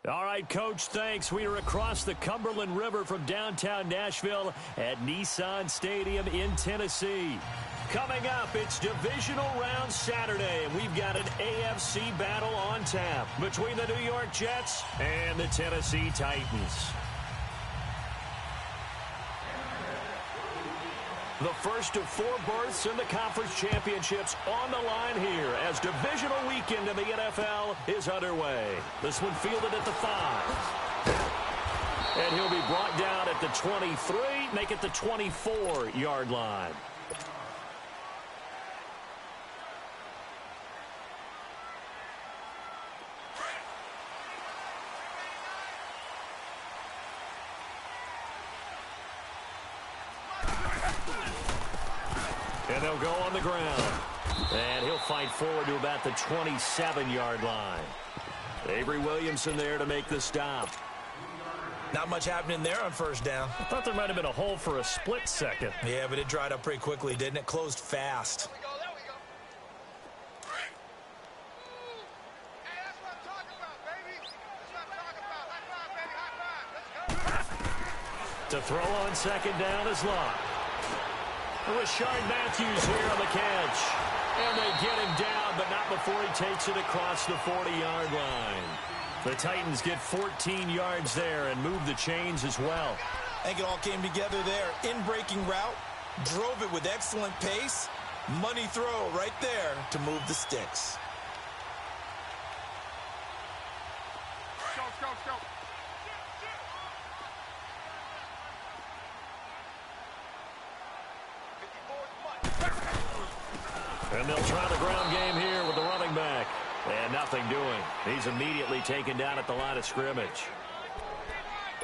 All right, Coach, thanks. We are across the Cumberland River from downtown Nashville at Nissan Stadium in Tennessee. Coming up, it's Divisional Round Saturday, and we've got an AFC battle on tap between the New York Jets and the Tennessee Titans. The first of 4 berths in the conference championships on the line here as divisional weekend in the NFL is underway. This one fielded at the 5. And he'll be brought down at the 23, make it the 24-yard line. And they'll go on the ground. And he'll fight forward to about the 27-yard line. Avery Williamson there to make the stop. Not much happening there on first down. I thought there might have been a hole for a split second. Yeah, but it dried up pretty quickly, didn't it? Closed fast. There we go. Hey, that's what I'm talking about, baby. That's what I'm talking about. High five, baby. High five. Let's go. To throw on second down is Locke. Rashard Matthews here on the catch. And they get him down, but not before he takes it across the 40-yard line. The Titans get 14 yards there and move the chains as well. I think it all came together there. In-breaking route, drove it with excellent pace. Money throw right there to move the sticks. Go, go, go. And they'll try the ground game here with the running back. And nothing doing. He's immediately taken down at the line of scrimmage.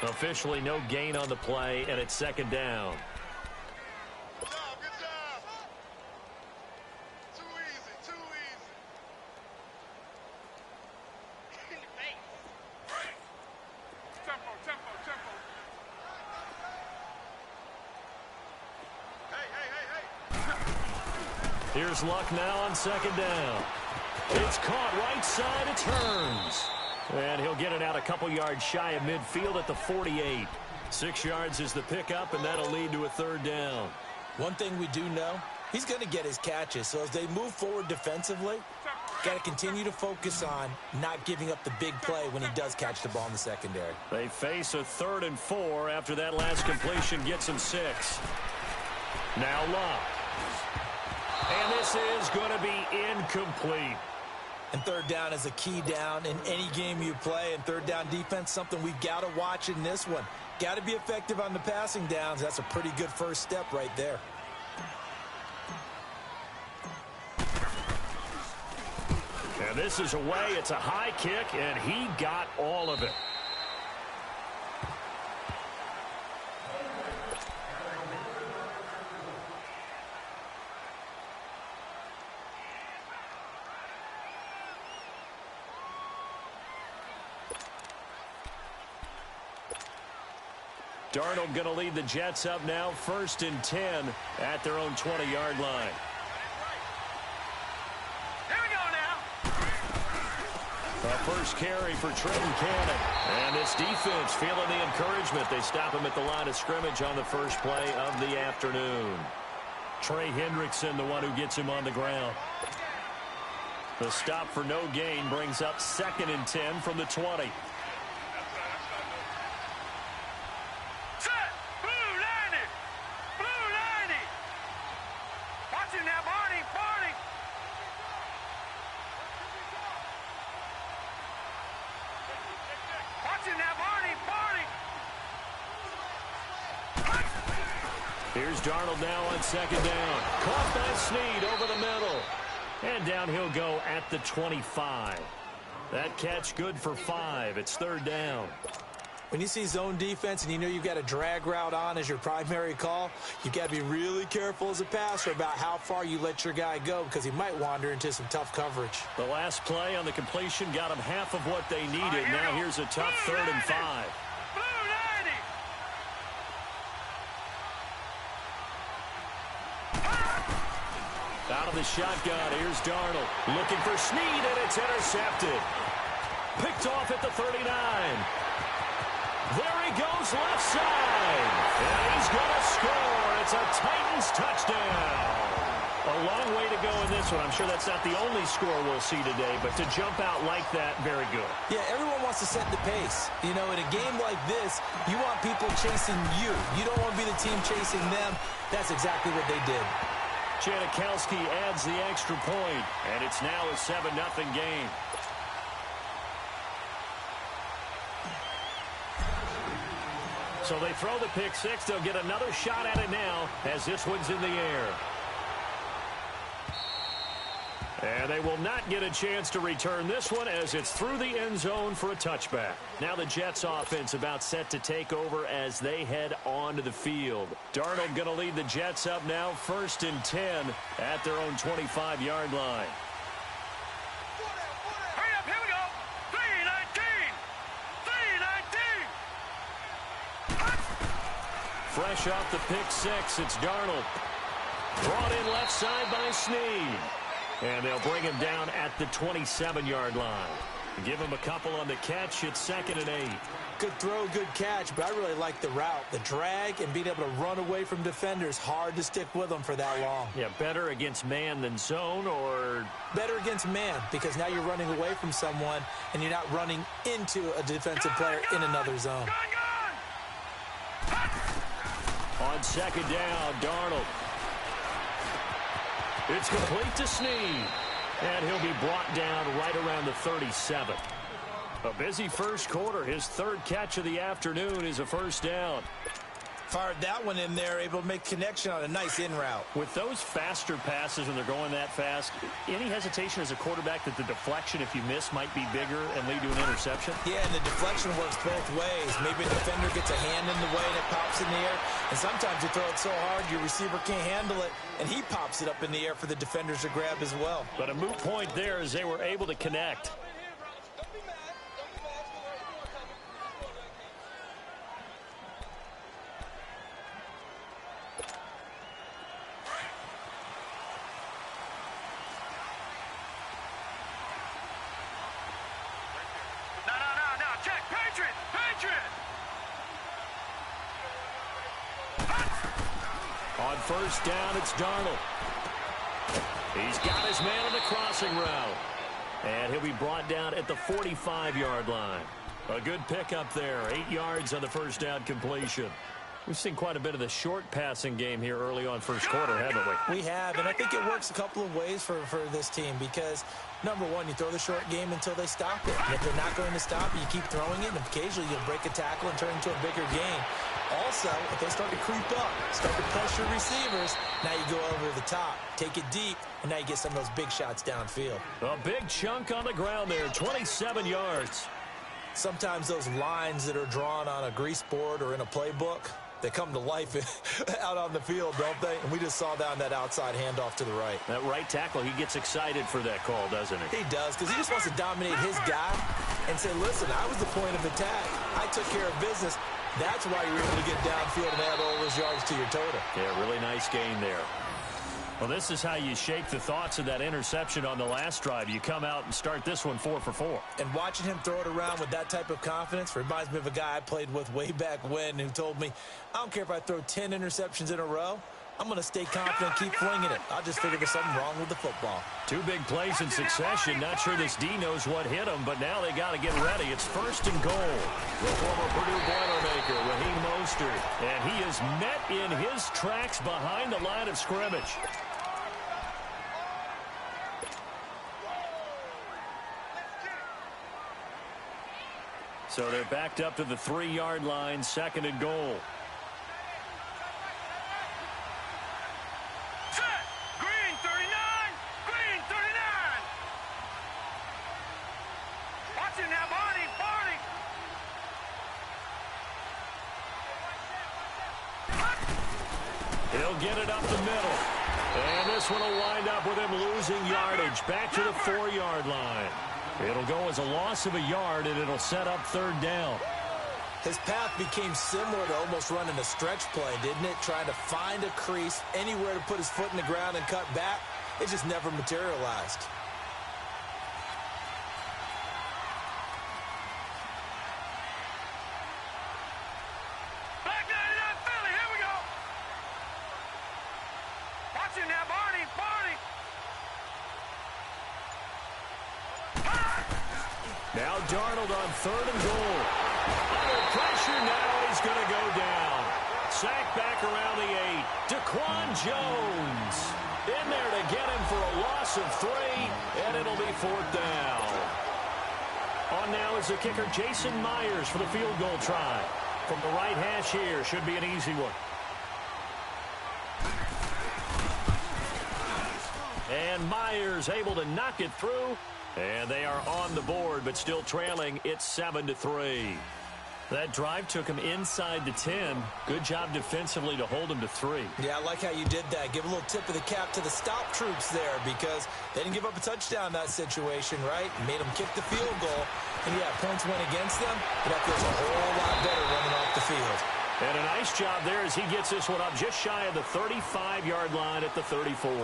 Officially no gain on the play, and it's second down. Good job, good job. Too easy, too easy. Tempo, tempo, tempo. Hey, hey, hey, hey. Here's Luck now on second down. It's caught right side. It turns. And he'll get it out a couple yards shy of midfield at the 48. 6 yards is the pickup, and that'll lead to a third down. One thing we do know, he's going to get his catches. So as they move forward defensively, got to continue to focus on not giving up the big play when he does catch the ball in the secondary. They face a 3rd and 4 after that last completion gets him 6. Now Luck. And this is going to be incomplete. And third down is a key down in any game you play. And third down defense, something we've got to watch in this one. Got to be effective on the passing downs. That's a pretty good first step right there. And this is away. It's a high kick, and he got all of it. Darnold going to lead the Jets up now, 1st and 10 at their own 20-yard line. Here we go now. A first carry for Trenton Cannon. And this defense feeling the encouragement. They stop him at the line of scrimmage on the first play of the afternoon. Trey Hendrickson, the one who gets him on the ground. The stop for no gain brings up 2nd and 10 from the 20. Here's Darnold now on second down. Caught by Snead over the middle. And down he'll go at the 25. That catch good for 5. It's third down. When you see zone defense and you know you've got a drag route on as your primary call, you've got to be really careful as a passer about how far you let your guy go because he might wander into some tough coverage. The last play on the completion got him half of what they needed. Now here's a tough 3rd and 5. Out of the shotgun, here's Darnold. Looking for Snead, and it's intercepted. Picked off at the 39. There he goes left side. And he's going to score. It's a Titans touchdown. A long way to go in this one. I'm sure that's not the only score we'll see today, but to jump out like that, very good. Yeah, everyone wants to set the pace. You know, in a game like this, you want people chasing you. You don't want to be the team chasing them. That's exactly what they did. Janikowski adds the extra point, and it's now a 7-0 game. So they throw the pick six. They'll get another shot at it now as this one's in the air. And they will not get a chance to return this one as it's through the end zone for a touchback. Now the Jets offense about set to take over as they head onto the field. Darnold going to lead the Jets up now 1st and 10 at their own 25-yard line. Hurry up, here we go. 3-19. Fresh off the pick six, it's Darnold. Brought in left side by Snead. And they'll bring him down at the 27-yard line. Give him a couple on the catch. It's 2nd and 8. Good throw, good catch, but I really like the route. The drag and being able to run away from defenders, hard to stick with them for that long. Yeah, better against man than zone, or? Better against man, because now you're running away from someone and you're not running into a defensive player in another zone. On 2nd down, Darnold. It's complete to Snead. And he'll be brought down right around the 37. A busy first quarter. His 3rd catch of the afternoon is a first down. Fired that one in there, able to make connection on a nice in route. With those faster passes when they're going that fast, any hesitation as a quarterback that the deflection, if you miss, might be bigger and lead to an interception? Yeah, and the deflection works both ways. Maybe a defender gets a hand in the way and it pops in the air. And sometimes you throw it so hard your receiver can't handle it, and he pops it up in the air for the defenders to grab as well. But a moot point there as they were able to connect. On first down, it's Darnold. He's got his man on the crossing route. And he'll be brought down at the 45-yard line. A good pickup there. 8 yards on the first down completion. We've seen quite a bit of the short passing game here early on first quarter, haven't we? We have, and I think it works a couple of ways for this team because, number one, you throw the short game until they stop it. And if they're not going to stop it, you keep throwing it, and occasionally you'll break a tackle and turn it into a bigger game. Also, if they start to creep up, start to pressure receivers, now you go over the top, take it deep, and now you get some of those big shots downfield. A big chunk on the ground there, 27 yards. Sometimes those lines that are drawn on a grease board or in a playbook, they come to life out on the field, don't they? And we just saw down that outside handoff to the right. That right tackle, he gets excited for that call, doesn't he? He does, because he just wants to dominate his guy and say, listen, I was the point of attack. I took care of business. That's why you're able to get downfield and add all those yards to your total. Yeah, really nice gain there. Well, this is how you shake the thoughts of that interception on the last drive. You come out and start this one 4 for 4. And watching him throw it around with that type of confidence reminds me of a guy I played with way back when who told me, I don't care if I throw 10 interceptions in a row. I'm going to stay confident, keep flinging it. I'll just figure there's something wrong with the football. 2 big plays in succession. Not sure this D knows what hit him, but now they got to get ready. It's 1st and goal. The former Purdue Boilermaker, Raheem Mostert. And he is met in his tracks behind the line of scrimmage. So they're backed up to the 3-yard line, 2nd and goal. Set! Green 39! Green 39! Watch it now, Barney! Barney! He'll get it up the middle. And this one will wind up with him losing yardage. Back to the 4-yard line. It'll go as a loss of a yard, and it'll set up 3rd down. His path became similar to almost running a stretch play, didn't it? Trying to find a crease, anywhere to put his foot in the ground and cut back. It just never materialized. Now Darnold on 3rd and goal. Under pressure now, he's going to go down. Sacked back around the 8. Daquan Jones in there to get him for a loss of 3, and it'll be 4th down. On now is the kicker Jason Myers for the field goal try. From the right hash here, should be an easy one. And Myers able to knock it through. And they are on the board, but still trailing. It's 7-3. That drive took him inside the 10. Good job defensively to hold him to 3. Yeah, I like how you did that. Give a little tip of the cap to the stop troops there because they didn't give up a touchdown in that situation, right? Made them kick the field goal. And, yeah, points went against them, but that feels a whole lot better running off the field. And a nice job there as he gets this one up just shy of the 35-yard line at the 34.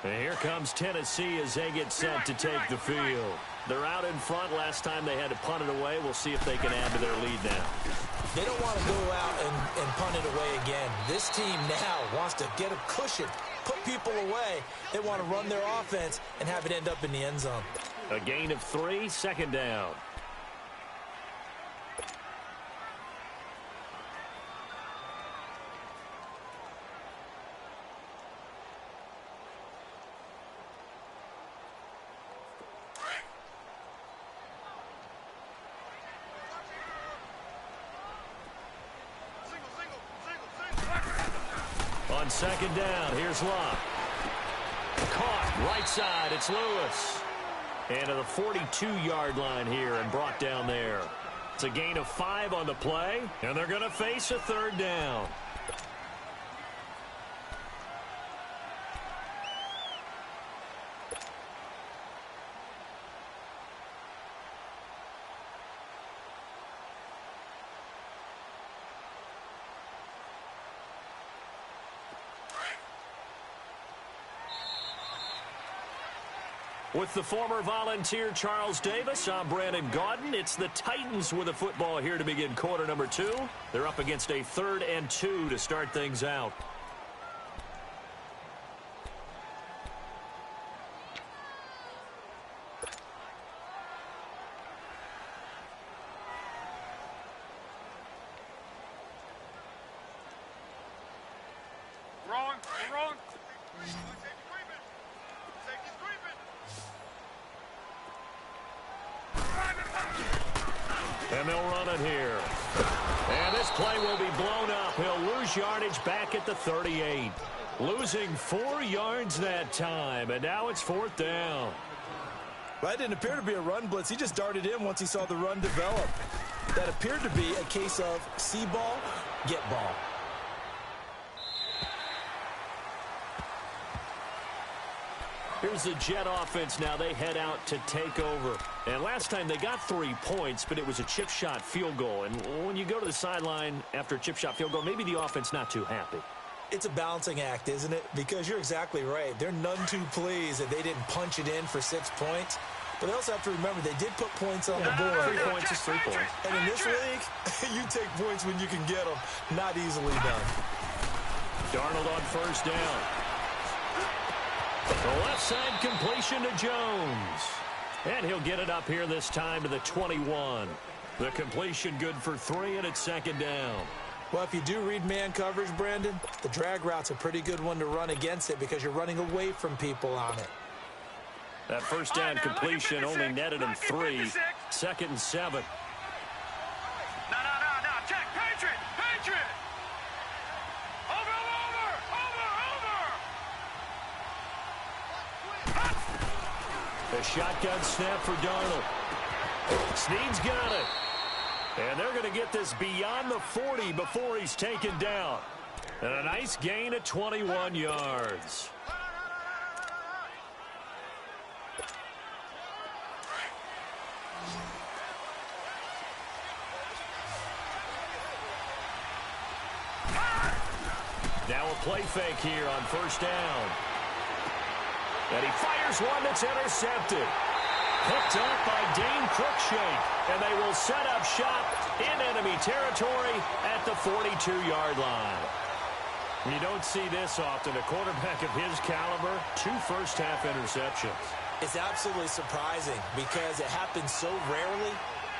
And here comes Tennessee as they get set to take the field. They're out in front. Last time they had to punt it away. We'll see if they can add to their lead now. They don't want to go out and punt it away again. This team now wants to get a cushion, put people away. They want to run their offense and have it end up in the end zone. A gain of 3, 2nd down. On 2nd down, here's Locke. Caught, right side, it's Lewis. And to the 42-yard line here and brought down there. It's a gain of 5 on the play, and they're going to face a 3rd down. With the former Volunteer Charles Davis, I'm Brandon Gaudin. It's the Titans with the football here to begin quarter number 2. They're up against a 3rd and 2 to start things out. Wrong. And they'll run it here. And this play will be blown up. He'll lose yardage back at the 38. Losing 4 yards that time, and now it's 4th down. Well, that didn't appear to be a run blitz. He just darted in once he saw the run develop. That appeared to be a case of see ball, get ball. Here's the Jet offense now. They head out to take over. And last time they got 3 points, but it was a chip shot field goal. And when you go to the sideline after a chip shot field goal, maybe the offense not too happy. It's a balancing act, isn't it? Because you're exactly right. They're none too pleased that they didn't punch it in for 6 points. But they also have to remember they did put points on the board. 3 points is 3 points. And in this league, you take points when you can get them. Not easily done. Darnold on 1st down. The left side completion to Jones. And he'll get it up here this time to the 21. The completion good for 3, and it's 2nd down. Well, if you do read man coverage, Brandon, the drag route's a pretty good one to run against it because you're running away from people on it. That 1st down completion only netted him 3. 2nd and 7. No. Check. Patriot. Over. The shotgun snap for Darnold. Snead's got it. And they're going to get this beyond the 40 before he's taken down. And a nice gain of 21 yards. Now a play fake here on 1st down. And he fires one that's intercepted. Picked up by Dane Cruikshank, and they will set up shop in enemy territory at the 42-yard line. You don't see this often. A quarterback of his caliber, 2 first-half interceptions. It's absolutely surprising because it happens so rarely.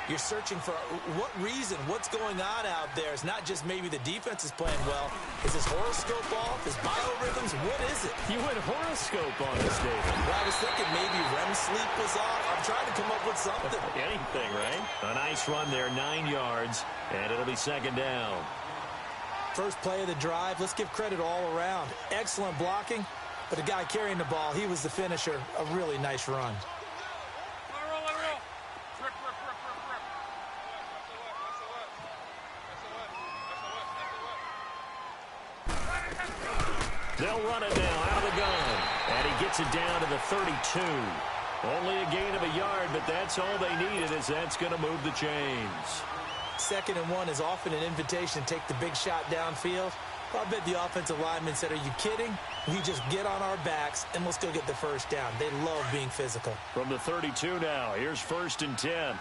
You're searching for what reason, what's going on out there. It's not just maybe the defense is playing well. Is his horoscope off? His biorhythms? What is it? You went horoscope on this, David. Well, I was thinking maybe REM sleep was off. I'm trying to come up with something. Anything, right? A nice run there, 9 yards, and it'll be second down. First play of the drive. Let's give credit all around. Excellent blocking, but the guy carrying the ball, he was the finisher. A really nice run. They'll run it now out of the gun. And he gets it down to the 32. Only a gain of a yard, but that's all they needed, as that's going to move the chains. 2nd and 1 is often an invitation to take the big shot downfield. Well, I bet the offensive lineman said, are you kidding? We just get on our backs and let's go get the first down. They love being physical. From the 32 now, here's 1st and 10.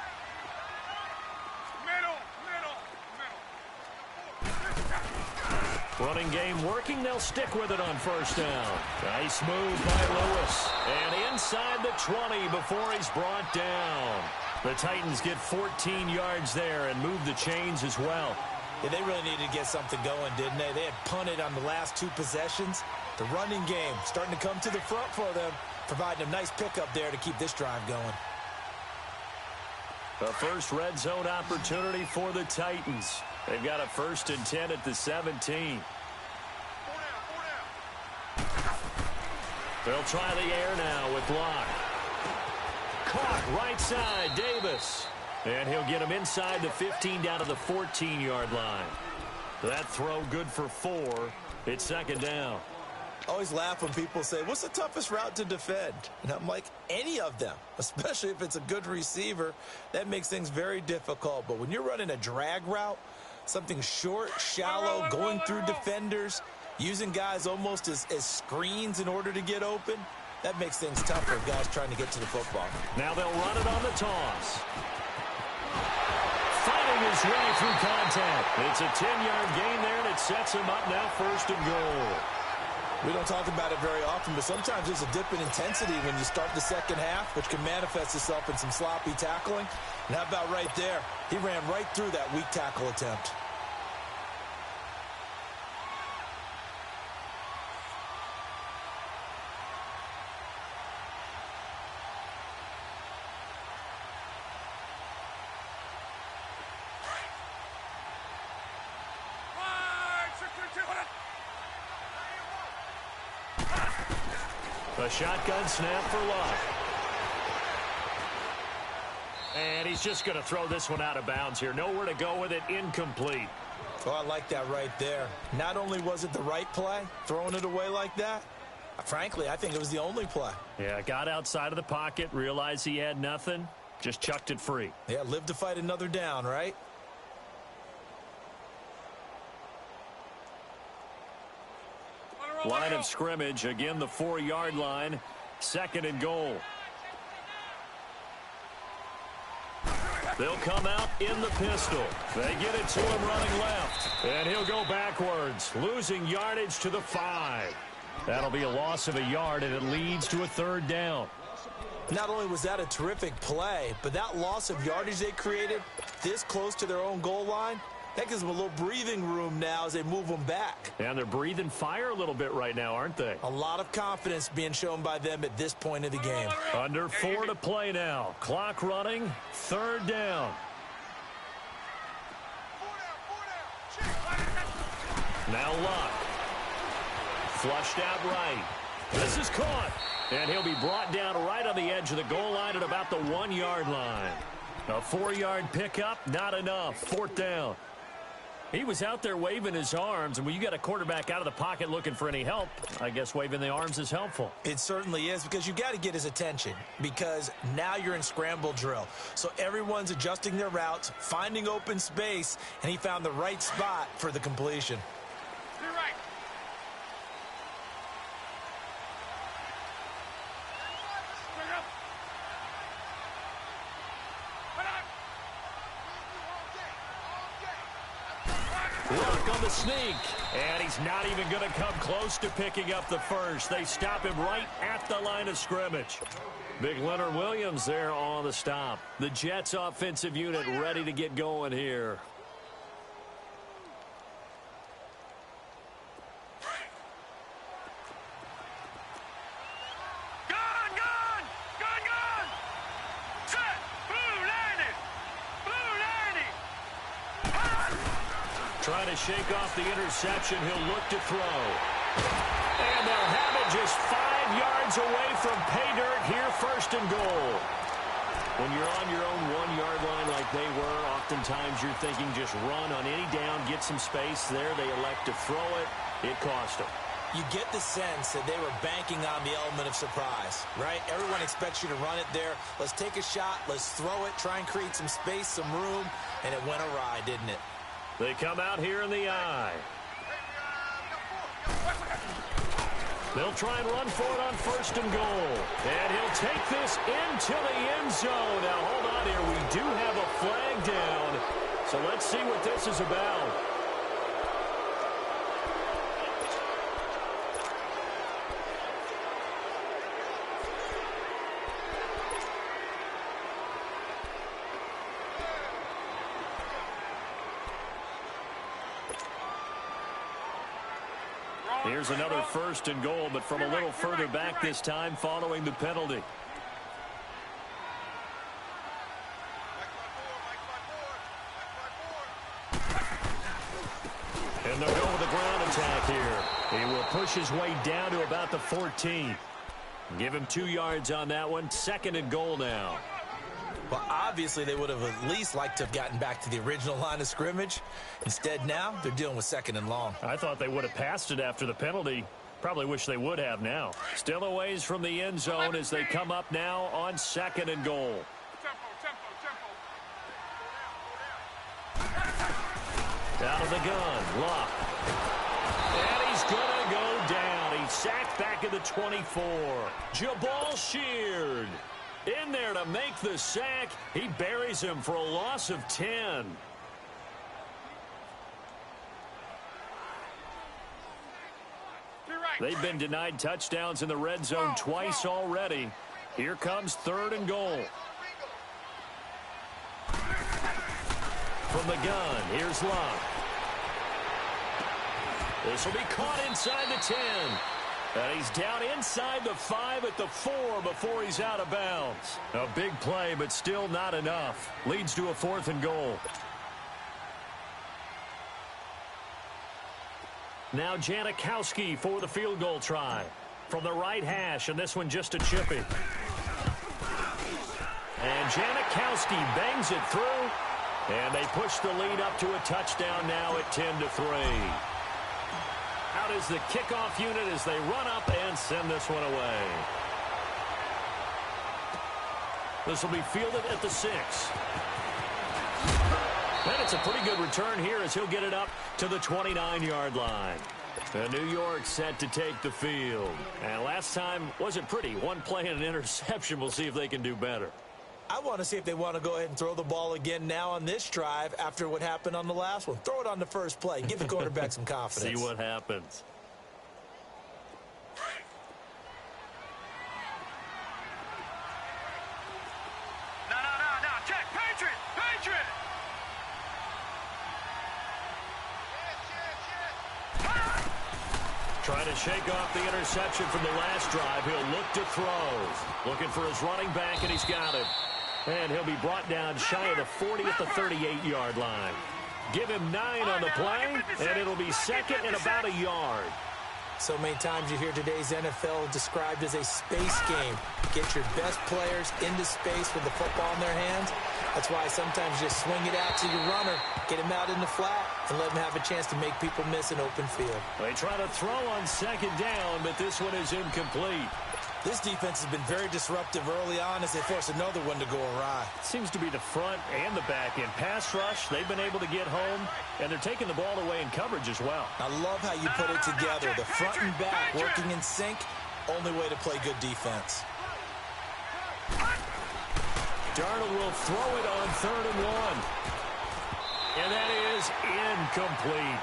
Running game working. They'll stick with it on 1st down. Nice move by Lewis. And inside the 20 before he's brought down. The Titans get 14 yards there and move the chains as well. Yeah, they really needed to get something going, didn't they? They had punted on the last 2 possessions. The running game starting to come to the front for them, providing a nice pickup there to keep this drive going. The first red zone opportunity for the Titans. They've got a 1st and 10 at the 17. They'll try the air now with Locke. Caught right side, Davis. And he'll get him inside the 15 down to the 14-yard line. That throw good for 4. It's 2nd down. I always laugh when people say, what's the toughest route to defend? And I'm like, any of them, especially if it's a good receiver. That makes things very difficult. But when you're running a drag route, something short, shallow, going through defenders, using guys almost as screens in order to get open, that makes things tough for guys trying to get to the football. Now they'll run it on the toss. Fighting his way through contact. It's a 10-yard gain there, and it sets him up now 1st and goal. We don't talk about it very often, but sometimes there's a dip in intensity when you start the 2nd half, which can manifest itself in some sloppy tackling. And how about right there? He ran right through that weak tackle attempt. A shotgun snap for Locke. And he's just going to throw this one out of bounds here. Nowhere to go with it. Incomplete. Oh, I like that right there. Not only was it the right play, throwing it away like that, frankly, I think it was the only play. Yeah, got outside of the pocket, realized he had nothing, just chucked it free. Yeah, live to fight another down, right? Line of scrimmage, again the 4-yard line, 2nd and goal. They'll come out in the pistol. They get it to him running left, and he'll go backwards, losing yardage to the 5. That'll be a loss of a yard, and it leads to a 3rd down. Not only was that a terrific play, but that loss of yardage they created this close to their own goal line, that gives them a little breathing room now as they move them back. And they're breathing fire a little bit right now, aren't they? A lot of confidence being shown by them at this point of the game. Under 4 to play now. Clock running, 3rd down. Now Locke. Flushed out right. This is caught. And he'll be brought down right on the edge of the goal line at about the 1-yard line. A 4-yard pickup, not enough. 4th down. He was out there waving his arms, and when you got a quarterback out of the pocket looking for any help, I guess waving the arms is helpful. It certainly is, because you got to get his attention, because now you're in scramble drill. So everyone's adjusting their routes, finding open space, and he found the right spot for the completion. You're right. Luck on the sneak. And he's not even going to come close to picking up the first. They stop him right at the line of scrimmage. Big Leonard Williams there on the stop. The Jets offensive unit ready to get going here. Trying to shake off the interception. He'll look to throw. And they'll have it just 5 yards away from pay dirt here, first and goal. When you're on your own 1-yard line like they were, oftentimes you're thinking just run on any down, get some space. There they elect to throw it. It cost them. You get the sense that they were banking on the element of surprise, right? Everyone expects you to run it there. Let's take a shot. Let's throw it. Try and create some space, some room. And it went awry, didn't it? They come out here in the eye. They'll try and run for it on first and goal. And he'll take this into the end zone. Now, hold on here. We do have a flag down. So let's see what this is about. Here's another first and goal, but from a little further back this time following the penalty. And they'll go with a ground attack here. He will push his way down to about the 14. Give him 2 yards on that one. Second and goal now. Well, obviously, they would have at least liked to have gotten back to the original line of scrimmage. Instead, now, they're dealing with second and long. I thought they would have passed it after the penalty. Probably wish they would have now. Still a ways from the end zone as they come up now on second and goal. Out of the gun, Luck. And he's going to go down. He's sacked back at the 24. Jabal Sheard in there to make the sack. He buries him for a loss of 10. They've been denied touchdowns in the red zone twice already. Here comes third and goal. From the gun, here's Luck. This will be caught inside the 10. And he's down inside the 5 at the 4 before he's out of bounds. A big play, but still not enough. Leads to a fourth and goal. Now Janikowski for the field goal try. From the right hash, and this one just a chippy. And Janikowski bangs it through. And they push the lead up to a touchdown now at 10-3. Out is the kickoff unit as they run up and send this one away. This will be fielded at the 6. And it's a pretty good return here as he'll get it up to the 29-yard line. And New York set to take the field. And last time wasn't pretty. One play and an interception. We'll see if they can do better. I want to see if they want to go ahead and throw the ball again now on this drive after what happened on the last one. Throw it on the first play. Give the quarterback some confidence. See what happens. No. Check. Patriot. Trying to shake off the interception from the last drive. He'll look to throw. Looking for his running back, and he's got it. And he'll be brought down shy of the 40 at the 38-yard line. Give him 9 on the play, and it'll be second and about a yard. So many times you hear today's NFL described as a space game. Get your best players into space with the football in their hands. That's why sometimes you just swing it out to your runner, get him out in the flat, and let him have a chance to make people miss an open field. They try to throw on second down, but this one is incomplete. This defense has been very disruptive early on as they force another one to go awry. Seems to be the front and the back end. Pass rush, they've been able to get home, and they're taking the ball away in coverage as well. I love how you put it together. The front and back working in sync, only way to play good defense. Darnold will throw it on 3rd and 1. And that is incomplete.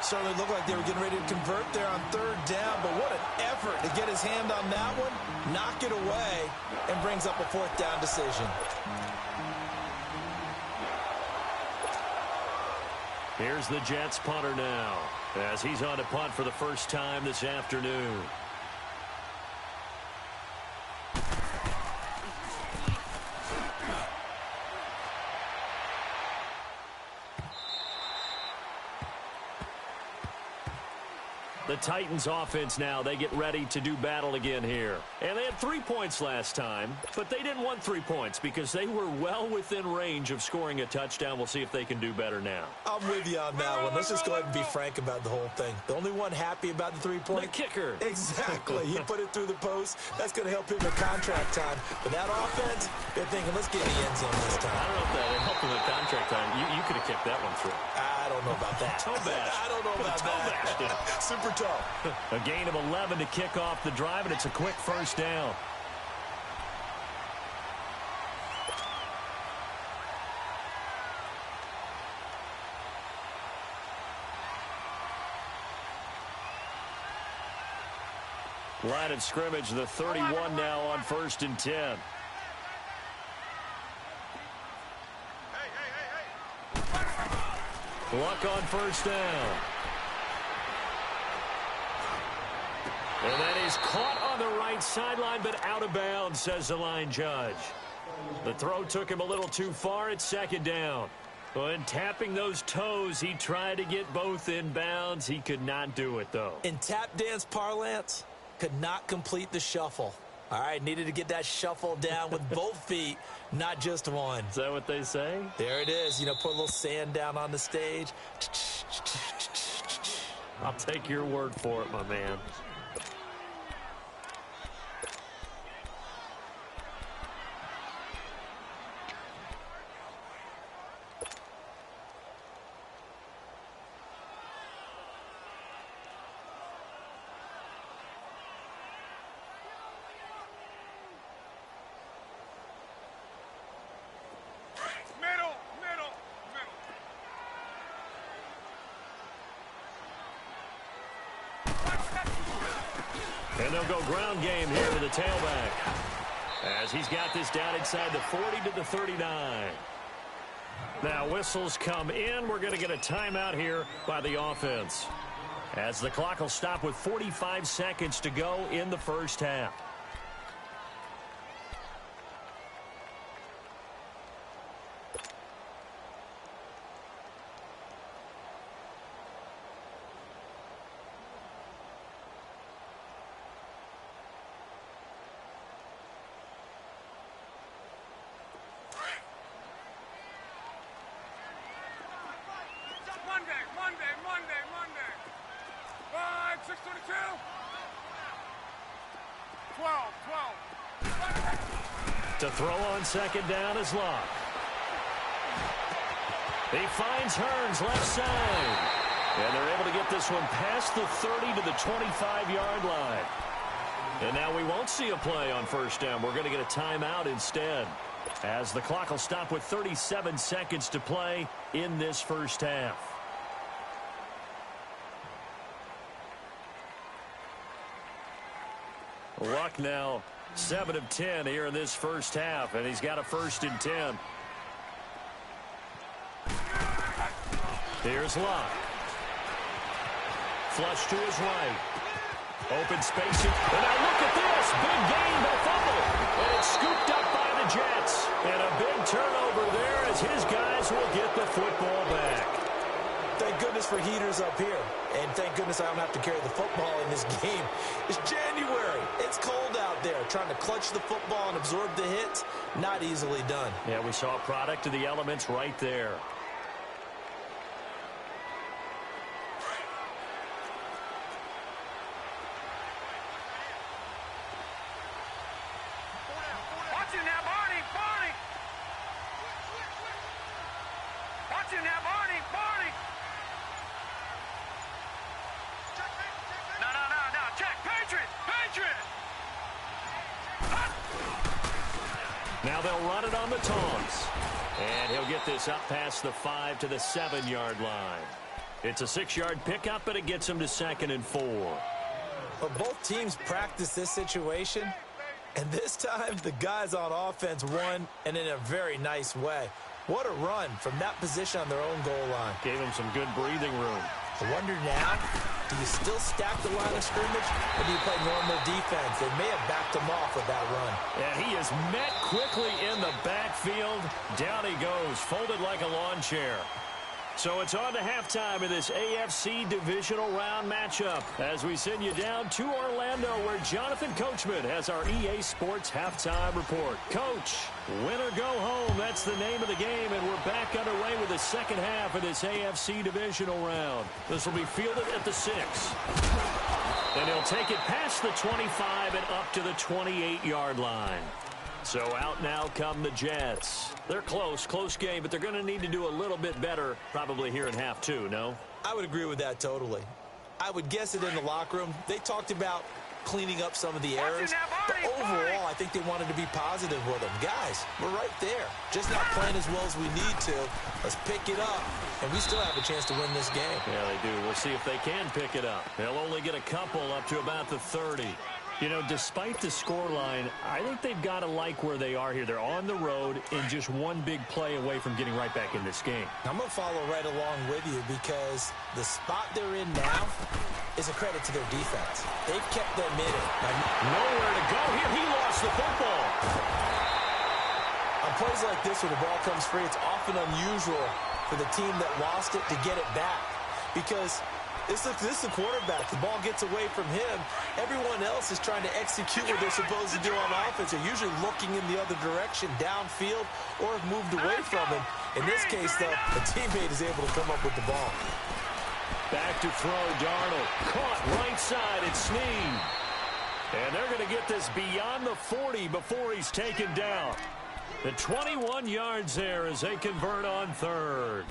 Certainly looked like they were getting ready to convert there on third down, but what an effort to get his hand on that one, knock it away, and brings up a fourth down decision. Here's the Jets punter now, as he's on to punt for the first time this afternoon. The Titans offense now, they get ready to do battle again here. And they had 3 points last time, but they didn't want 3 points because they were well within range of scoring a touchdown. We'll see if they can do better now. I'm with you on that one. Let's just go ahead and be frank about the whole thing. The only one happy about the 3-point? The kicker. Exactly. He put it through the post. That's going to help him in contract time. But that offense, they're thinking, let's get in the end zone this time. I don't know if that helped him in contract time. You could have kicked that one through. I don't know about that. Toe bash. I don't know about that. Super tough. A gain of 11 to kick off the drive, and it's a quick first down. Line of scrimmage, the 31 now on 1st and 10. Luck on first down. And that is caught on the right sideline, but out of bounds, says the line judge. The throw took him a little too far at 2nd down. When tapping those toes, he tried to get both in bounds. He could not do it, though. In tap dance parlance, could not complete the shuffle. All right, needed to get that shuffle down with both feet, not just one. Is that what they say? There it is. You know, put a little sand down on the stage. I'll take your word for it, my man. And they'll go ground game here with the tailback, as he's got this down inside the 40 to the 39. Now whistles come in. We're going to get a timeout here by the offense, as the clock will stop with 45 seconds to go in the first half. Monday. 5, 6, 22. 12. To throw on 2nd down is Locke. He finds Hearns left side. And they're able to get this one past the 30 to the 25-yard line. And now we won't see a play on 1st down. We're going to get a timeout instead, as the clock will stop with 37 seconds to play in this first half. Luck now 7 of 10 here in this first half, and he's got a 1st and 10. Here's Luck. Flush to his right. Open space. And now look at this. Big gain, but a fumble. And it's scooped up by the Jets. And a big turnover there as his guys will get the football back. Thank goodness for heaters up here. And thank goodness I don't have to carry the football in this game. It's January. It's cold out there. Trying to clutch the football and absorb the hits, not easily done. Yeah, we saw a product of the elements right there. Watch it now, Barney. Watch it now, Barney. No. Check. Patriot. Now they'll run it on the taunts. And he'll get this up past the 5 to the 7-yard line. It's a 6-yard pickup, but it gets him to 2nd and 4. But both teams practice this situation, and this time the guys on offense won, and in a very nice way. What a run from that position on their own goal line. Gave him some good breathing room. I wonder now, do you still stack the line of scrimmage, or do you play normal defense? They may have backed him off with that run. And he is met quickly in the backfield. Down he goes, folded like a lawn chair. So it's on to halftime in this AFC divisional round matchup as we send you down to Orlando where Jonathan Coachman has our EA Sports halftime report. Coach, win or go home, that's the name of the game, and we're back underway with the second half of this AFC divisional round. This will be fielded at the 6. And he'll take it past the 25 and up to the 28-yard line. So out now come the Jets. They're close game, but they're going to need to do a little bit better probably here in half 2, no? I would agree with that totally. I would guess it in the locker room. They talked about cleaning up some of the errors, but overall, I think they wanted to be positive with them. Guys, we're right there. Just not playing as well as we need to. Let's pick it up, and we still have a chance to win this game. Yeah, they do. We'll see if they can pick it up. They'll only get a couple up to about the 30. You know, despite the scoreline, I think they've got to like where they are here. They're on the road and just one big play away from getting right back in this game. I'm going to follow right along with you because the spot they're in now is a credit to their defense. They've kept them in it. Nowhere to go here. He lost the football. On plays like this where the ball comes free, it's often unusual for the team that lost it to get it back because this is the quarterback. The ball gets away from him. Everyone else is trying to execute what they're supposed to do on offense. They're usually looking in the other direction, downfield, or have moved away from him. In this case, though, a teammate is able to come up with the ball. Back to throw, Darnold. Caught right side, it's Snead. And they're going to get this beyond the 40 before he's taken down. The 21 yards there as they convert on 3rd.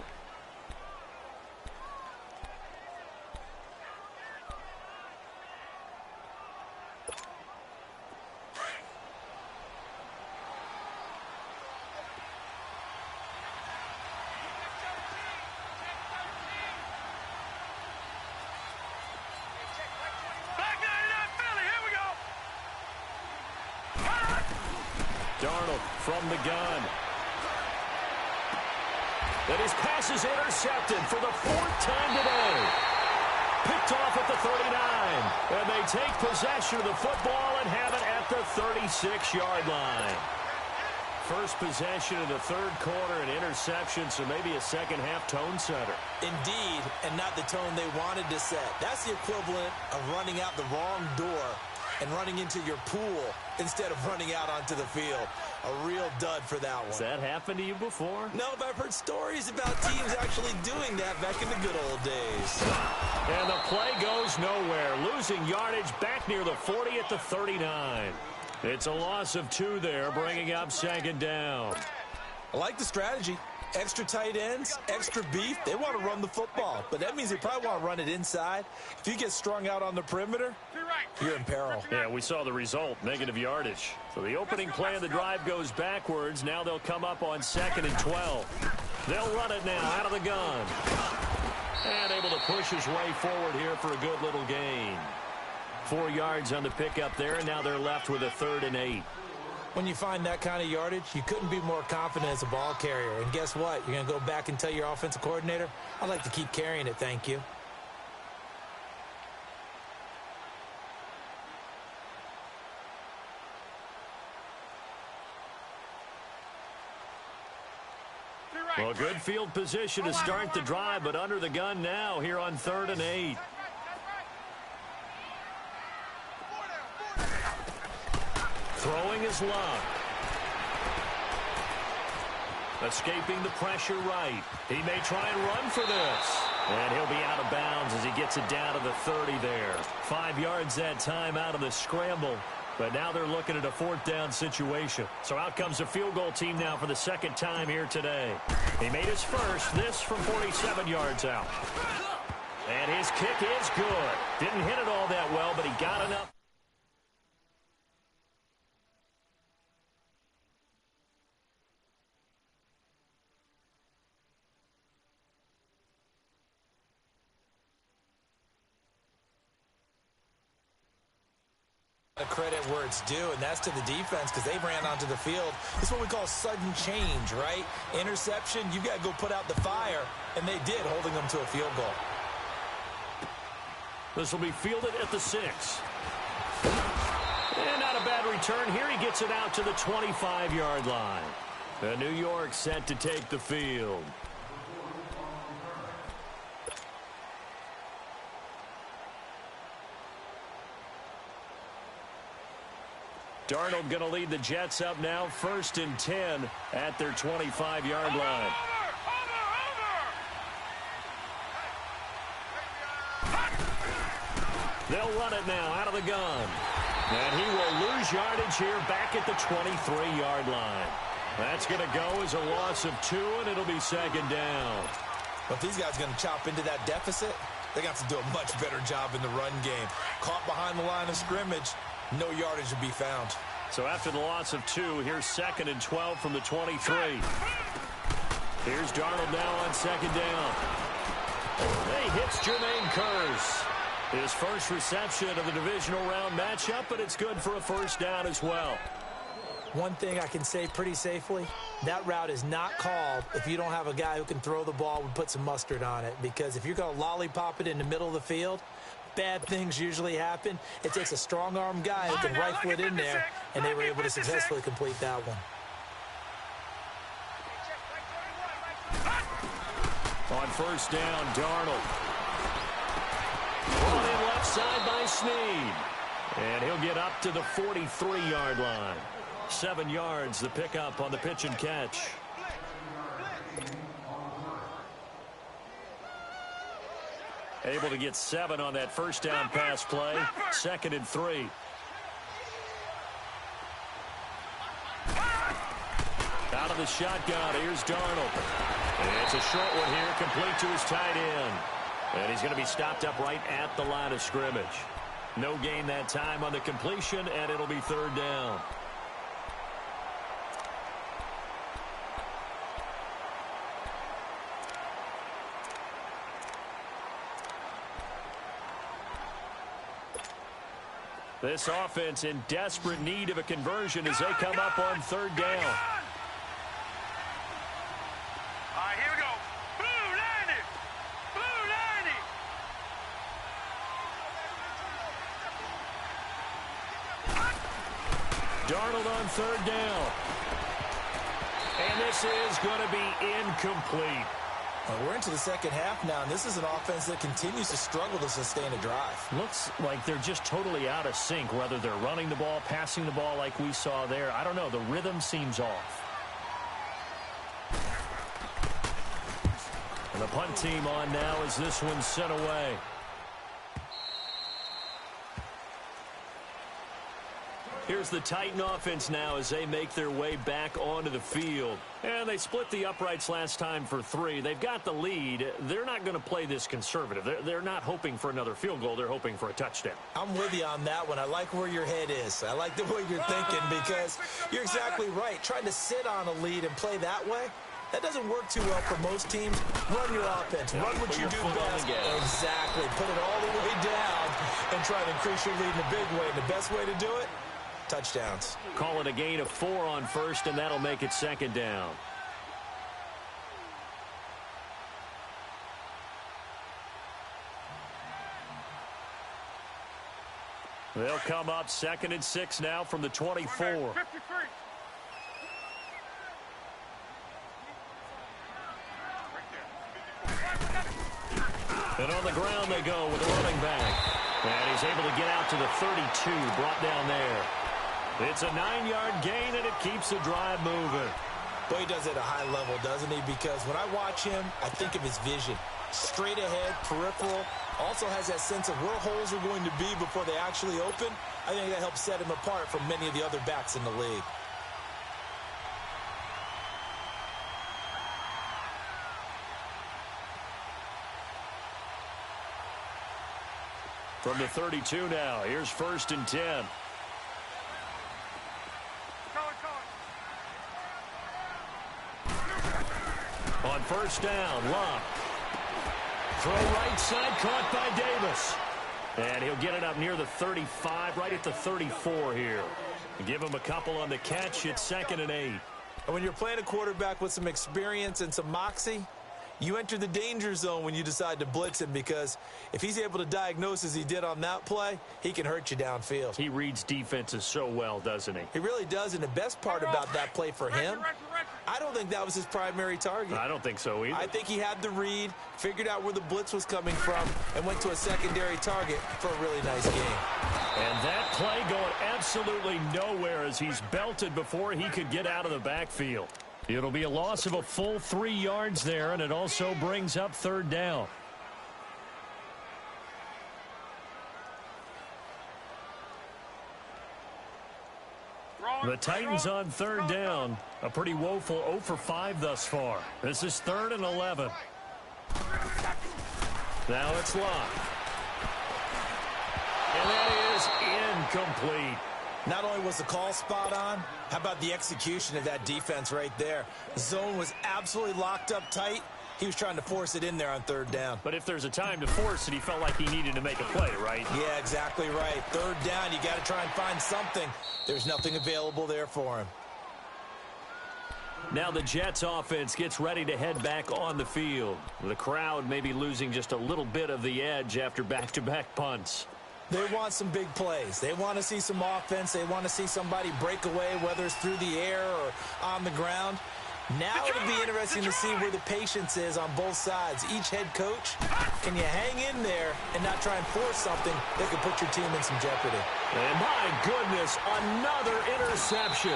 Darnold from the gun. And his pass is intercepted for the 4th time today. Picked off at the 39. And they take possession of the football and have it at the 36-yard line. First possession of the 3rd quarter, an interception, so maybe a second-half tone setter. Indeed, and not the tone they wanted to set. That's the equivalent of running out the wrong door and running into your pool instead of running out onto the field. A real dud for that one. Has that happened to you before? No, but I've heard stories about teams actually doing that back in the good old days. And the play goes nowhere. Losing yardage back near the 40 at the 39. It's a loss of 2 there, bringing up 2nd down. I like the strategy. Extra tight ends, extra beef. They want to run the football, but that means they probably want to run it inside. If you get strung out on the perimeter, you're in peril. Yeah, we saw the result, negative yardage. So the opening play of the drive goes backwards. Now they'll come up on 2nd and 12. They'll run it now out of the gun. And able to push his way forward here for a good little gain. 4 yards on the pickup there, and now they're left with a 3rd and 8. When you find that kind of yardage, you couldn't be more confident as a ball carrier. And guess what? You're going to go back and tell your offensive coordinator, I'd like to keep carrying it, thank you. Well, good field position to start the drive, but under the gun now here on 3rd and 8. Throwing his luck. Escaping the pressure right. He may try and run for this. And he'll be out of bounds as he gets it down to the 30 there. 5 yards that time out of the scramble. But now they're looking at a 4th down situation. So out comes the field goal team now for the 2nd time here today. He made his first, this from 47 yards out. And his kick is good. Didn't hit it all that well, but he got enough. Credit where it's due, and that's to the defense because they ran onto the field. This is what we call sudden change, right? Interception, you got to go put out the fire, and they did, holding them to a field goal. This will be fielded at the 6. And not a bad return here. He gets it out to the 25-yard line. And New York set to take the field. Darnold going to lead the Jets up now, 1st and 10 at their 25-yard line. They'll run it now out of the gun. And he will lose yardage here back at the 23-yard line. That's going to go as a loss of 2, and it'll be 2nd down. But if these guys are going to chop into that deficit, they got to do a much better job in the run game. Caught behind the line of scrimmage, no yardage to be found. So after the loss of 2, here's 2nd and 12 from the 23. Here's Darnold now on 2nd down. He hits Jermaine Kearse. His first reception of the divisional round matchup, but it's good for a 1st down as well. One thing I can say pretty safely, that route is not called if you don't have a guy who can throw the ball and put some mustard on it. Because if you're going to lollipop it in the middle of the field, bad things usually happen. It takes a strong-arm guy who can rifle it in there, and they were able to successfully complete that one. On 1st down, Darnold. Brought in left side by Snead. And he'll get up to the 43-yard line. 7 yards, the pickup on the pitch and catch. Able to get 7 on that 1st down pass play. 2nd and 3. Out of the shotgun, here's Darnold. And it's a short one here, complete to his tight end. And he's going to be stopped up right at the line of scrimmage. No gain that time on the completion, and it'll be 3rd down. This offense in desperate need of a conversion as they come up on 3rd down. All right, here we go. Blue 90. Blue 90. Darnold on 3rd down. And this is going to be incomplete. We're into the 2nd half now, and this is an offense that continues to struggle to sustain a drive. Looks like they're just totally out of sync, whether they're running the ball, passing the ball like we saw there. I don't know. The rhythm seems off. And the punt team on now as this one's sent away. Here's the Titan offense now as they make their way back onto the field. And they split the uprights last time for 3. They've got the lead. They're not going to play this conservative. They're not hoping for another field goal. They're hoping for a touchdown. I'm with you on that one. I like where your head is. I like the way you're thinking because you're exactly right. Trying to sit on a lead and play that way, that doesn't work too well for most teams. Run your offense. Run what you do best. Exactly. Put it all the way down and try to increase your lead in a big way. And the best way to do it, touchdowns. Call it a gain of 4 on 1st, and that'll make it 2nd down. They'll come up 2nd and 6 now from the 24. 53. And on the ground they go with a running back. And he's able to get out to the 32, brought down there. It's a 9-yard gain, and it keeps the drive moving. Boy, he does it at a high level, doesn't he? Because when I watch him, I think of his vision. Straight ahead, peripheral. Also has that sense of where holes are going to be before they actually open. I think that helps set him apart from many of the other backs in the league. From the 32 now, here's 1st and 10. On 1st down, Love. Throw right side, caught by Davis. And he'll get it up near the 35, right at the 34 here. Give him a couple on the catch. It's 2nd and 8. And when you're playing a quarterback with some experience and some moxie, you enter the danger zone when you decide to blitz him, because if he's able to diagnose as he did on that play, he can hurt you downfield. He reads defenses so well, doesn't he? He really does, and the best part about that play for him, I don't think that was his primary target. I don't think so either. I think he had the read, figured out where the blitz was coming from, and went to a secondary target for a really nice game. And that play going absolutely nowhere as he's belted before he could get out of the backfield. It'll be a loss of a full 3 yards there, and it also brings up 3rd down. The Titans on 3rd down. A pretty woeful 0 for 5 thus far. This is 3rd and 11. Now it's locked. And that is incomplete. Not only was the call spot on, how about the execution of that defense right there? The zone was absolutely locked up tight. He was trying to force it in there on 3rd down. But if there's a time to force it, he felt like he needed to make a play, right? Yeah, exactly right. 3rd down, you got to try and find something. There's nothing available there for him. Now the Jets offense gets ready to head back on the field. The crowd may be losing just a little bit of the edge after back-to-back punts. They want some big plays. They want to see some offense. They want to see somebody break away, whether it's through the air or on the ground. Now it'll be interesting to see where the patience is on both sides. Each head coach, can you hang in there and not try and force something that could put your team in some jeopardy? And my goodness, another interception.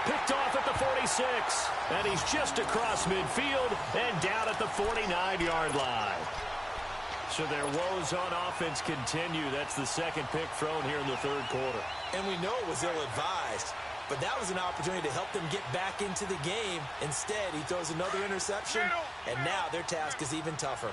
Picked off at the 46. And he's just across midfield and down at the 49-yard line. So their woes on offense continue. That's the 2nd pick thrown here in the 3rd quarter. And we know it was ill-advised, but that was an opportunity to help them get back into the game. Instead, he throws another interception, and now their task is even tougher.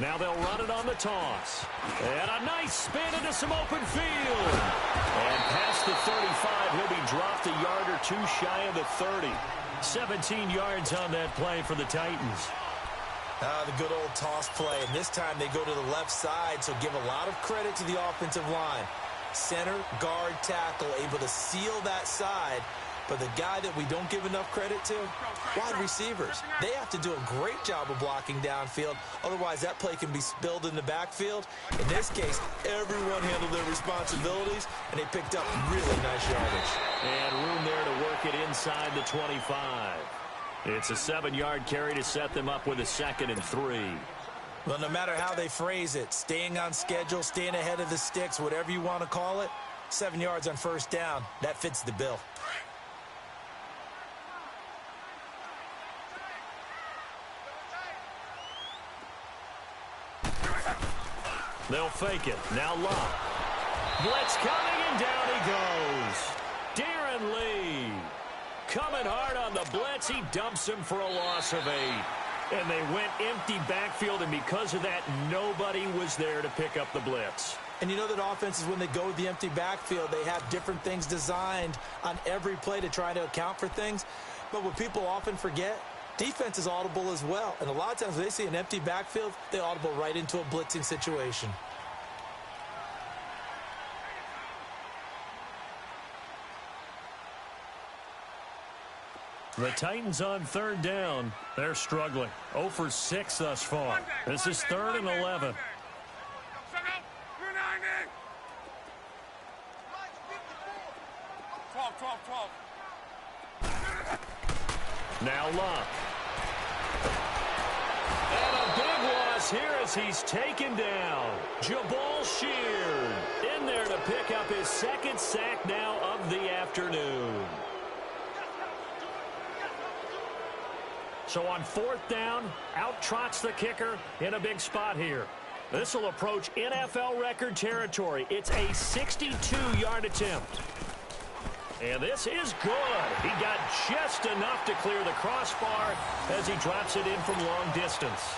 Now they'll run it on the toss. And a nice spin into some open field. And past the 35, he'll be dropped a yard or 2 shy of the 30. 17 yards on that play for the Titans. The good old toss play, and this time they go to the left side, so give a lot of credit to the offensive line. Center, guard, tackle, able to seal that side, but the guy that we don't give enough credit to, wide receivers. They have to do a great job of blocking downfield, otherwise that play can be spilled in the backfield. In this case, everyone handled their responsibilities, and they picked up really nice yardage. And room there to work it inside the 25. It's a 7-yard carry to set them up with a 2nd and 3. Well, no matter how they phrase it, staying on schedule, staying ahead of the sticks, whatever you want to call it, 7 yards on 1st down, that fits the bill. They'll fake it. Now Locke. Blitz coming, and down he goes. Darren Lee coming hard on the blitz. He dumps him for a loss of 8. And they went empty backfield, and because of that, nobody was there to pick up the blitz. And you know that offenses, when they go with the empty backfield, they have different things designed on every play to try to account for things. But what people often forget, defense is audible as well. And a lot of times when they see an empty backfield, they audible right into a blitzing situation. The Titans on 3rd down. They're struggling. 0 for 6 thus far. This is 3rd and 11. Now Locke. And a big loss here as he's taken down. Jabal Sheard in there to pick up his 2nd sack now of the afternoon. So on 4th down, out trots the kicker in a big spot here. This will approach NFL record territory. It's a 62-yard attempt. And this is good. He got just enough to clear the crossbar as he drops it in from long distance.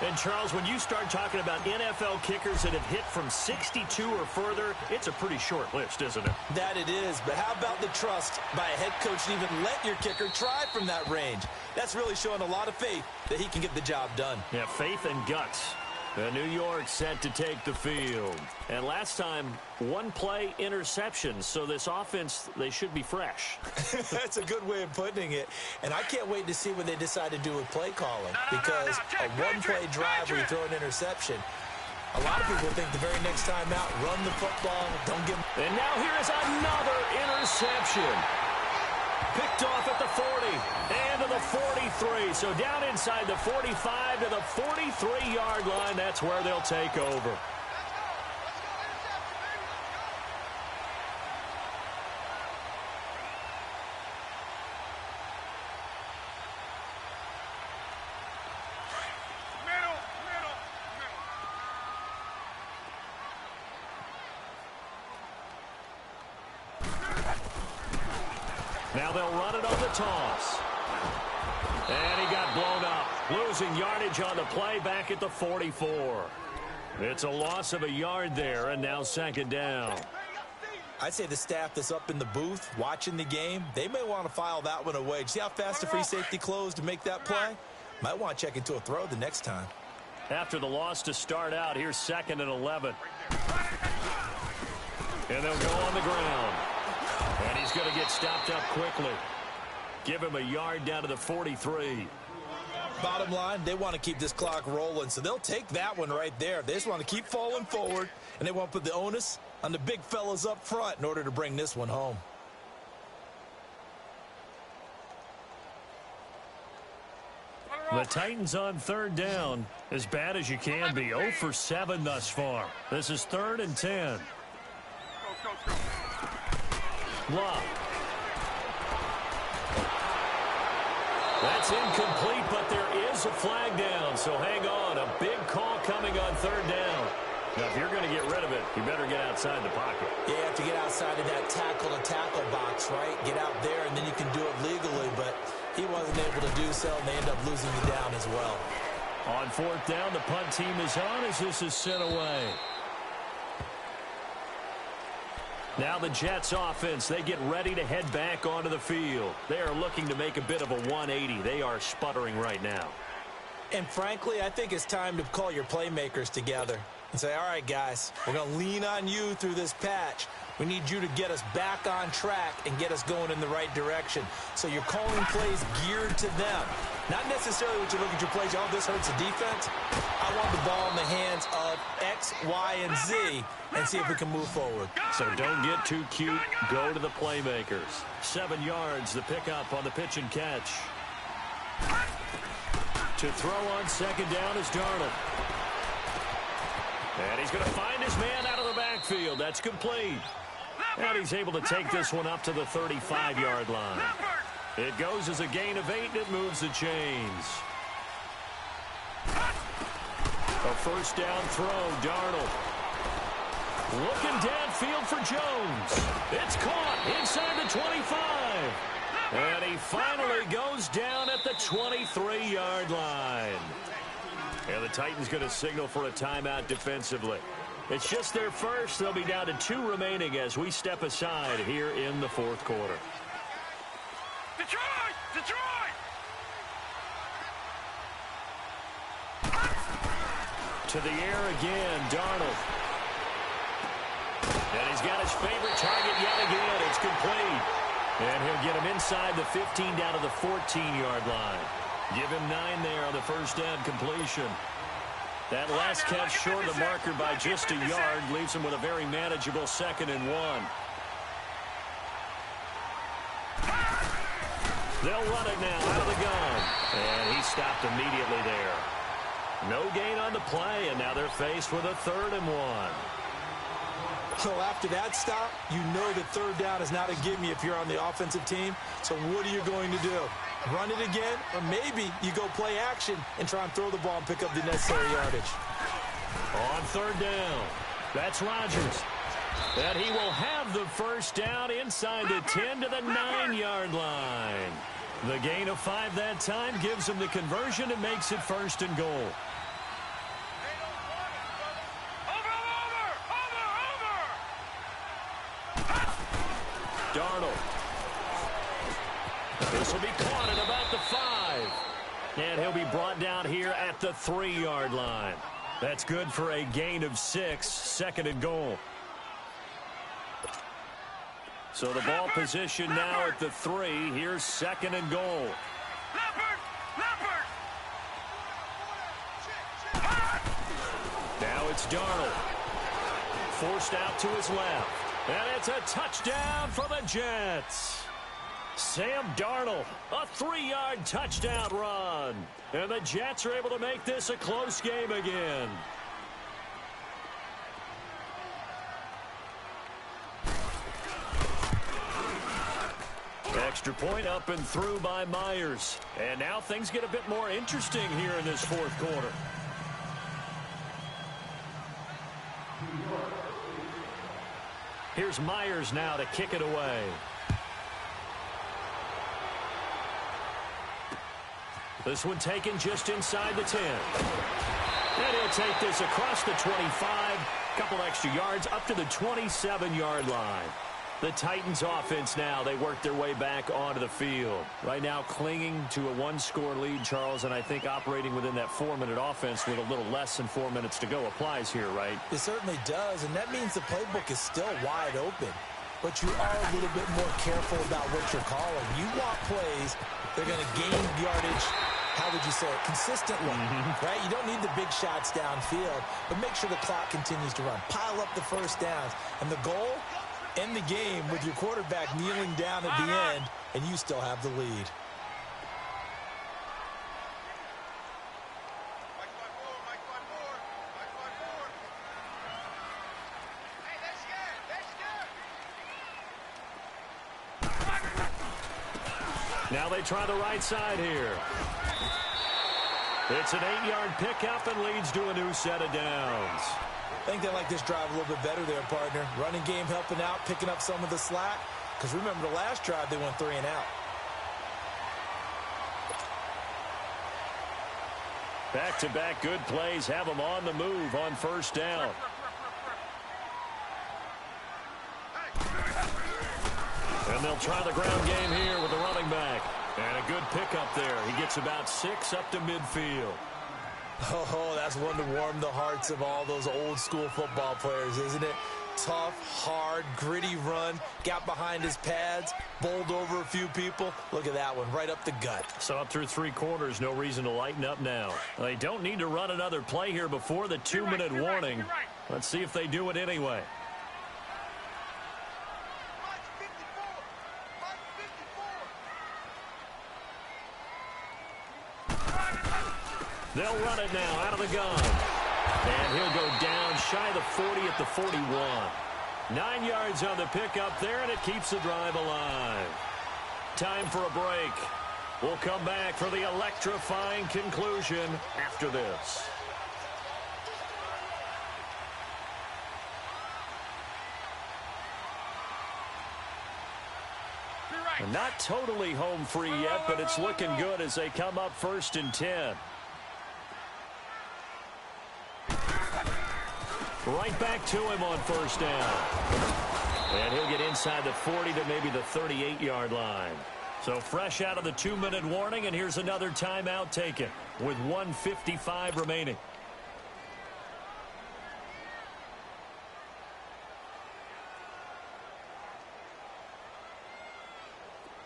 And, Charles, when you start talking about NFL kickers that have hit from 62 or further, it's a pretty short list, isn't it? That it is, but how about the trust by a head coach to even let your kicker try from that range? That's really showing a lot of faith that he can get the job done. Yeah, faith and guts. New York set to take the field. And last time, one play interception. So this offense, they should be fresh. That's a good way of putting it. And I can't wait to see what they decide to do with play calling. Because a one-play drive where you throw an interception, a lot of people think the very next time out, run the football, don't give. And now here is another interception. Picked off at the 40 and to the 43. So down inside the 45 to the 43-yard line. That's where they'll take over. Now they'll run it on the toss. And he got blown up. Losing yardage on the play back at the 44. It's a loss of a yard there, and now second down. I'd say the staff that's up in the booth watching the game, they may want to file that one away. See how fast the free safety closed to make that play? Might want to check into a throw the next time. After the loss to start out, here's 2nd and 11. And they'll go on the ground. And he's going to get stopped up quickly. Give him a yard down to the 43. Bottom line, they want to keep this clock rolling, so they'll take that one right there. They just want to keep falling forward, and they want to put the onus on the big fellas up front in order to bring this one home. The Titans on 3rd down, as bad as you can be. 0 for 7 thus far. This is 3rd and 10. Love. That's incomplete, but there is a flag down, so hang on. A big call coming on 3rd down. Now, if you're going to get rid of it, you better get outside the pocket. Yeah, you have to get outside of that tackle-to-tackle box, right? Get out there, and then you can do it legally, but he wasn't able to do so, and they end up losing the down as well. On 4th down, the punt team is on as this is sent away. Now the Jets offense, they get ready to head back onto the field. They are looking to make a bit of a 180. They are sputtering right now. And frankly, I think it's time to call your playmakers together and say, all right, guys, we're going to lean on you through this patch. We need you to get us back on track and get us going in the right direction. So you're calling plays geared to them. Not necessarily when you look at your plays, oh, this hurts the defense. I want the ball in the hands of X, Y, and Z and see if we can move forward. So don't get too cute. Go to the playmakers. 7 yards, the pickup on the pitch and catch. To throw on 2nd down is Darnold. And he's going to find his man out of the backfield. That's complete. And he's able to take this one up to the 35-yard line. It goes as a gain of 8, and it moves the chains. A 1st down throw, Darnold. Looking downfield for Jones. It's caught inside the 25. And he finally goes down at the 23-yard line. And the Titans going to signal for a timeout defensively. It's just their first. They'll be down to 2 remaining as we step aside here in the 4th quarter. Detroit! Detroit! To the air again, Darnold. And he's got his favorite target yet again. It's complete. And he'll get him inside the 15 down to the 14-yard line. Give him 9 there on the 1st down completion. That last catch short of the marker by just a yard leaves him with a very manageable 2nd and 1. They'll run it now out of the gun. And he stopped immediately there. No gain on the play, and now they're faced with a 3rd and 1. So after that stop, you know that 3rd down is not a gimme if you're on the offensive team. So what are you going to do? Run it again? Or maybe you go play action and try and throw the ball and pick up the necessary yardage. On 3rd down, that's Rodgers. And he will have the 1st down inside the 10 to the 9-yard line. The gain of 5 that time gives him the conversion and makes it 1st and goal. Darnold. This will be caught at about the 5. And he'll be brought down here at the 3-yard line. That's good for a gain of 6, 2nd and goal. So the ball position now at the 3. Here's 2nd and goal. Now it's Darnold. Forced out to his left. And it's a touchdown for the Jets. Sam Darnold, a 3-yard touchdown run. And the Jets are able to make this a close game again. Extra point up and through by Myers. And now things get a bit more interesting here in this 4th quarter. Here's Myers now to kick it away. This one taken just inside the 10. And he'll take this across the 25. Couple extra yards up to the 27-yard line. The Titans offense now, they work their way back onto the field. Right now clinging to a 1-score lead, Charles, and I think operating within that 4-minute offense with a little less than 4 minutes to go applies here, right? It certainly does, and that means the playbook is still wide open. But you are a little bit more careful about what you're calling. You want plays, they're going to gain yardage, how would you say it, consistently, right? You don't need the big shots downfield, but make sure the clock continues to run. Pile up the first downs. And the goal, end the game with your quarterback kneeling down at the end, and you still have the lead. Now they try the right side here. It's an 8-yard pickup and leads to a new set of downs. I think they like this drive a little bit better there, partner. Running game helping out, picking up some of the slack. Because remember, the last drive, they went 3 and out. Back-to-back good plays have them on the move on first down. And they'll try the ground game here with the running back. And a good pickup there. He gets about 6 up to midfield. Oh, that's one to warm the hearts of all those old-school football players, isn't it? Tough, hard, gritty run. Got behind his pads, bowled over a few people. Look at that one, right up the gut. So up through 3 quarters, no reason to lighten up now. They don't need to run another play here before the 2-minute warning. Let's see if they do it anyway. They'll run it now out of the gun. And he'll go down shy of the 40 at the 41. 9 yards on the pickup there, and it keeps the drive alive. Time for a break. We'll come back for the electrifying conclusion after this. Not totally home free yet, but it's looking good as they come up 1st and 10. Right back to him on first down. And he'll get inside the 40 to maybe the 38-yard line. So fresh out of the 2-minute warning, and here's another timeout taken with 1:55 remaining.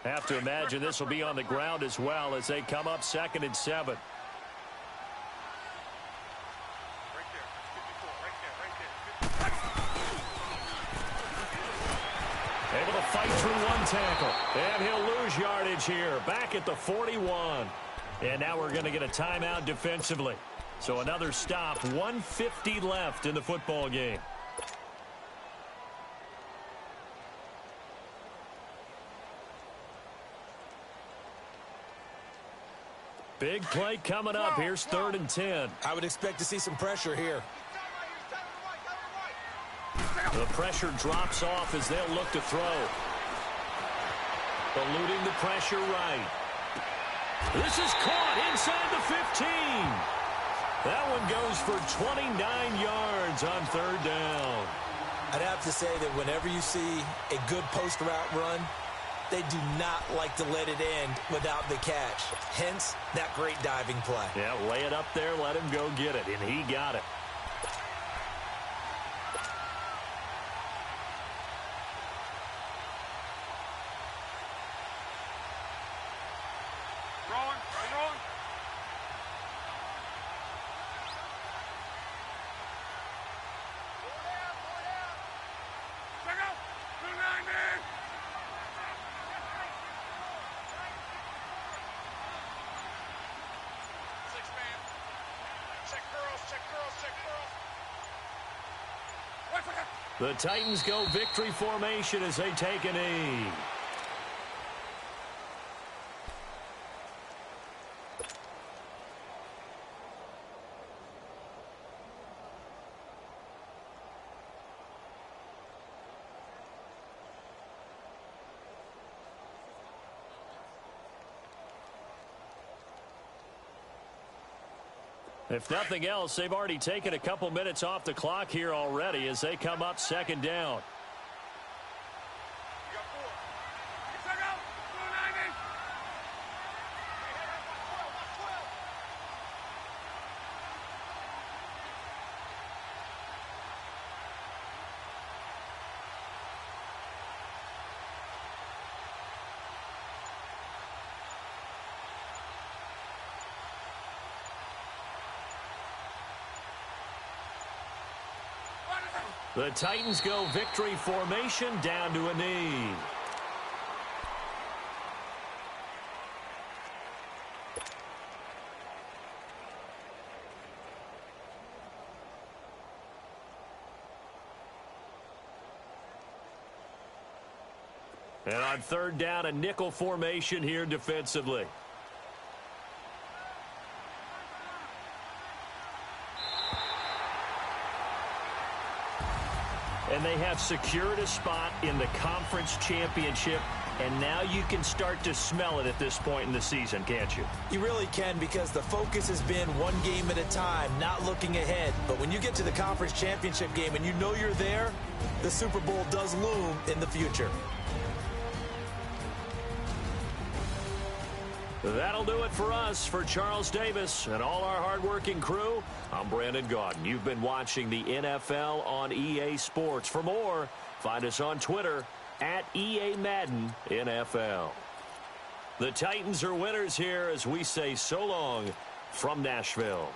Have to imagine this will be on the ground as well as they come up 2nd and 7. Able to fight through one tackle. And he'll lose yardage here. Back at the 41. And now we're going to get a timeout defensively. So another stop. 1:50 left in the football game. Big play coming up. Here's 3rd and 10. I would expect to see some pressure here. The pressure drops off as they'll look to throw. Eluding the pressure right. This is caught inside the 15. That one goes for 29 yards on 3rd down. I'd have to say that whenever you see a good post route run, they do not like to let it end without the catch. Hence, that great diving play. Yeah, lay it up there, let him go get it, and he got it. Rolling, rolling. Check out. 290. Six man. Check girls, check girls, check girls. Wait for him. The Titans go victory formation as they take a knee. If nothing else, they've already taken a couple minutes off the clock here already as they come up second down. You got four. Check out. 290. Watch 12. The Titans go victory formation down to a knee. And on third down, a nickel formation here defensively. And they have secured a spot in the conference championship, and now you can start to smell it at this point in the season, can't you? You really can, because the focus has been one game at a time, not looking ahead. But when you get to the conference championship game and you know you're there, the Super Bowl does loom in the future. That'll do it for us. For Charles Davis and all our hardworking crew, I'm Brandon Gaudin. You've been watching the NFL on EA Sports. For more, find us on Twitter at EA Madden NFL. The Titans are winners here as we say so long from Nashville.